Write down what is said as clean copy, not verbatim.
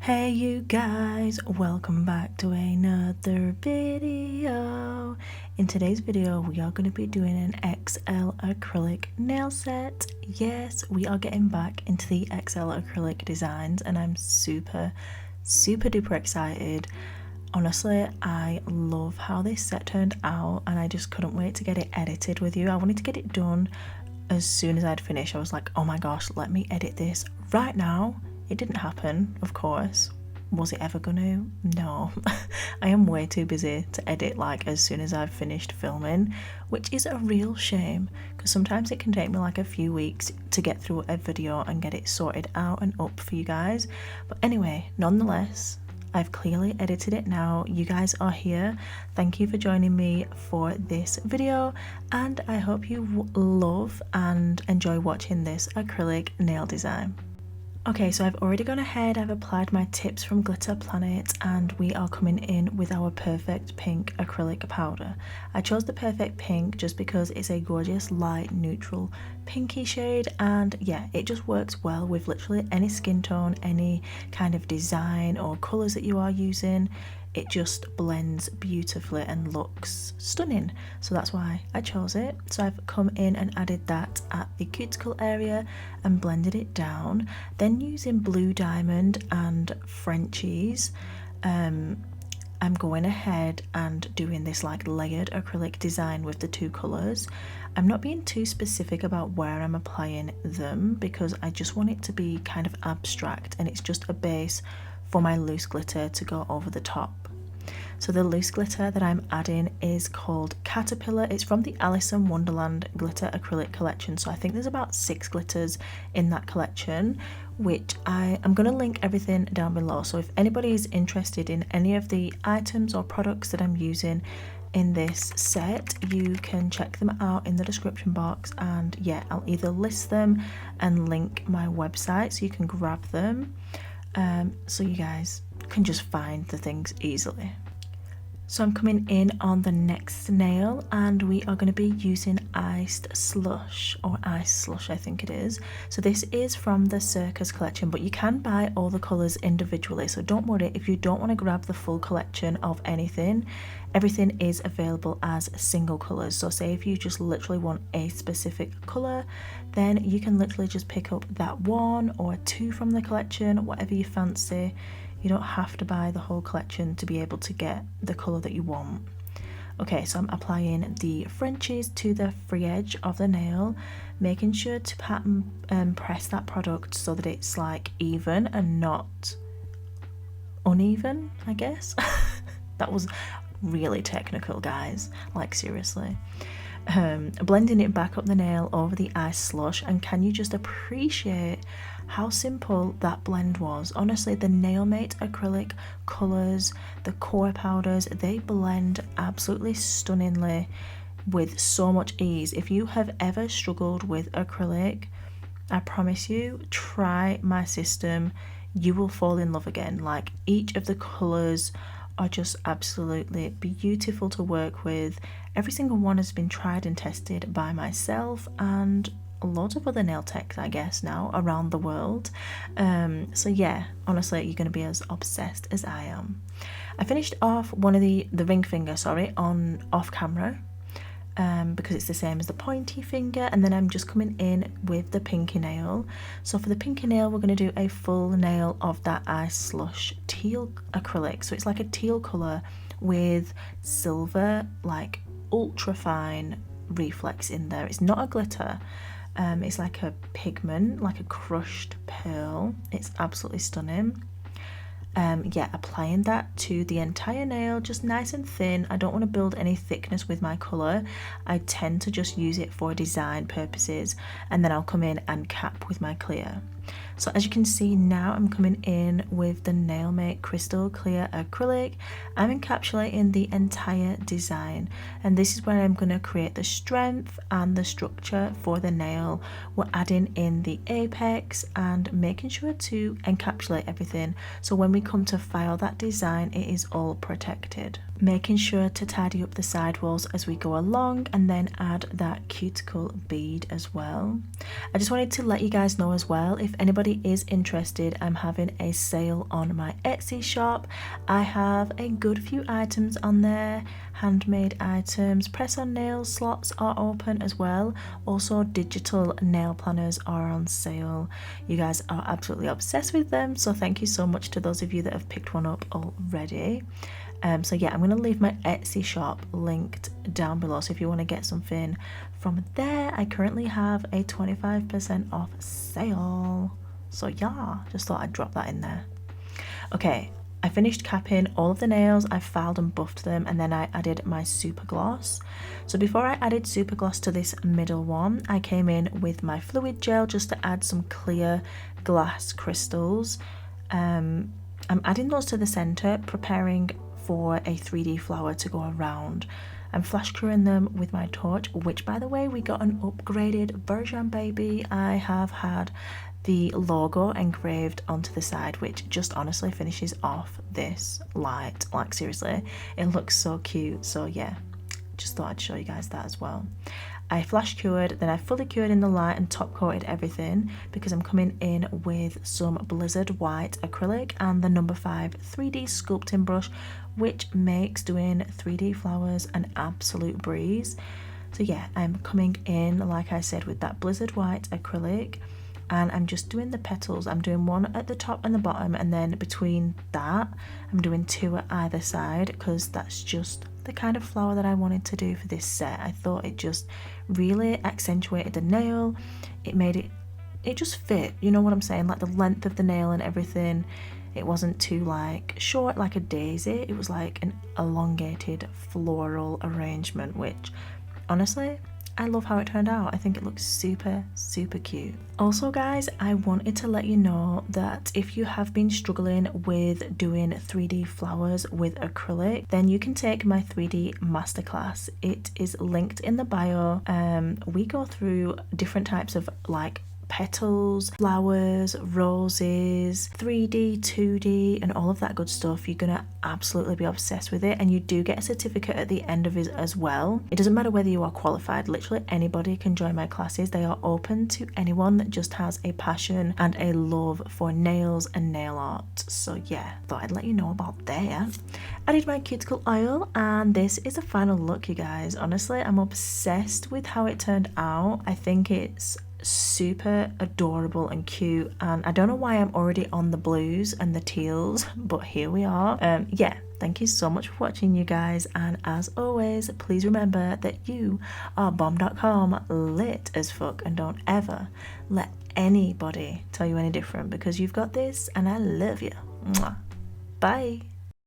Hey you guys, welcome back to another video. In today's video we are going to be doing an XL acrylic nail set. Yes, we are getting back into the XL acrylic designs and I'm super duper excited. Honestly, I love how this set turned out and I just couldn't wait to get it edited with you. I wanted to get it done as soon as I'd finished. I was like, oh my gosh, let me edit this right now. It didn't happen, of course. Was it ever gonna? No. I am way too busy to edit like as soon as I've finished filming, which is a real shame because sometimes it can take me like a few weeks to get through a video and get it sorted out and up for you guys. But anyway, nonetheless, I've clearly edited it now. You guys are here. Thank you for joining me for this video and I hope you love and enjoy watching this acrylic nail design. Okay, so I've already gone ahead, I've applied my tips from Glitter Planet and we are coming in with our perfect pink acrylic powder. I chose the perfect pink just because it's a gorgeous light neutral pinky shade and yeah, it just works well with literally any skin tone, any kind of design or colours that you are using. It just blends beautifully and looks stunning, so that's why I chose it. So I've come in and added that at the cuticle area and blended it down. Then using Blue Diamond and Frenchies, I'm going ahead and doing this like layered acrylic design with the two colours. I'm not being too specific about where I'm applying them because I just want it to be kind of abstract and it's just a base for my loose glitter to go over the top. So the loose glitter that I'm adding is called Caterpillar. It's from the Alice in Wonderland glitter acrylic collection. So I think there's about 6 glitters in that collection, which I'm going to link everything down below. So if anybody is interested in any of the items or products that I'm using in this set, you can check them out in the description box, and yeah, I'll either list them and link my website so you can grab them. So you guys can just find the things easily. So I'm coming in on the next nail and we are going to be using Iced Slush, or Ice Slush I think it is. So this is from the Circus collection, but you can buy all the colours individually, so don't worry if you don't want to grab the full collection of anything. Everything is available as single colours, so say if you just literally want a specific colour, then you can literally just pick up that 1 or 2 from the collection, whatever you fancy. You don't have to buy the whole collection to be able to get the colour that you want. Okay, so I'm applying the Frenchies to the free edge of the nail, making sure to pat and press that product so that it's like even and not uneven, I guess. That was really technical, guys, like seriously. Blending it back up the nail over the Ice Slush, and can you just appreciate how simple that blend was? Honestly, the Nail Mate acrylic colours, the core powders, they blend absolutely stunningly with so much ease. If you have ever struggled with acrylic, I promise you, try my system. You will fall in love again. Like, each of the colours are just absolutely beautiful to work with. Every single one has been tried and tested by myself and a lot of other nail techs, I guess, now around the world. So yeah, honestly, you're going to be as obsessed as I am. I finished off one of the ring finger, sorry, on off camera, because it's the same as the pointy finger, and then I'm just coming in with the pinky nail. So for the pinky nail, we're going to do a full nail of that Ice Slush teal acrylic. So it's like a teal colour with silver, like ultra fine reflex in there. It's not a glitter. It's like a pigment, like a crushed pearl. It's absolutely stunning. Yeah, applying that to the entire nail, just nice and thin. I don't want to build any thickness with my colour. I tend to just use it for design purposes, and then I'll come in and cap with my clear. So as you can see now, I'm coming in with the Nail Mate Crystal Clear Acrylic. I'm encapsulating the entire design, and this is where I'm going to create the strength and the structure for the nail. We're adding in the apex and making sure to encapsulate everything, so when we come to file that design, it is all protected. making sure to tidy up the sidewalls as we go along, and then add that cuticle bead as well. I just wanted to let you guys know as well, if anybody is interested, I'm having a sale on my Etsy shop. I have a good few items on there, handmade items, press on nails slots are open as well. Also digital nail planners are on sale. You guys are absolutely obsessed with them, so thank you so much to those of you that have picked one up already. So yeah, I'm going to leave my Etsy shop linked down below, so if you want to get something from there, I currently have a 25% off sale. So yeah, just thought I'd drop that in there. Okay, I finished capping all of the nails, I filed and buffed them, and then I added my super gloss. So before I added super gloss to this middle one, I came in with my fluid gel just to add some clear glass crystals. I'm adding those to the center, preparing for a 3D flower to go around. I'm flash curing them with my torch, which by the way, we got an upgraded version, baby. I have had the logo engraved onto the side, which just honestly finishes off this light. Like seriously, it looks so cute. So yeah, just thought I'd show you guys that as well. I flash cured, then I fully cured in the light and top coated everything, because I'm coming in with some Blizzard white acrylic and the number 5 3D sculpting brush, which makes doing 3D flowers an absolute breeze. So yeah, I'm coming in, like I said, with that Blizzard white acrylic, and I'm just doing the petals. I'm doing one at the top and the bottom, and then between that I'm doing 2 at either side, because that's just the kind of flower that I wanted to do for this set. I thought it just really accentuated the nail. It made it just fit, you know what I'm saying, like the length of the nail and everything. It wasn't too like short like a daisy, it was like an elongated floral arrangement, which honestly I love how it turned out. I think it looks super cute. Also guys, I wanted to let you know that if you have been struggling with doing 3D flowers with acrylic, then you can take my 3D masterclass. It is linked in the bio. We go through different types of like petals, flowers, roses, 3D, 2D, and all of that good stuff. You're gonna absolutely be obsessed with it, and you do get a certificate at the end of it as well. It doesn't matter whether you are qualified, literally anybody can join my classes. They are open to anyone that just has a passion and a love for nails and nail art. So yeah, thought I'd let you know about that. Added my cuticle oil, and this is a final look, you guys. Honestly, I'm obsessed with how it turned out. I think it's super adorable and cute, and I don't know why I'm already on the blues and the teals, but here we are. Yeah, thank you so much for watching, you guys, and as always, please remember that you are bomb.com, lit as fuck, and don't ever let anybody tell you any different, because you've got this and I love you. Mwah. Bye.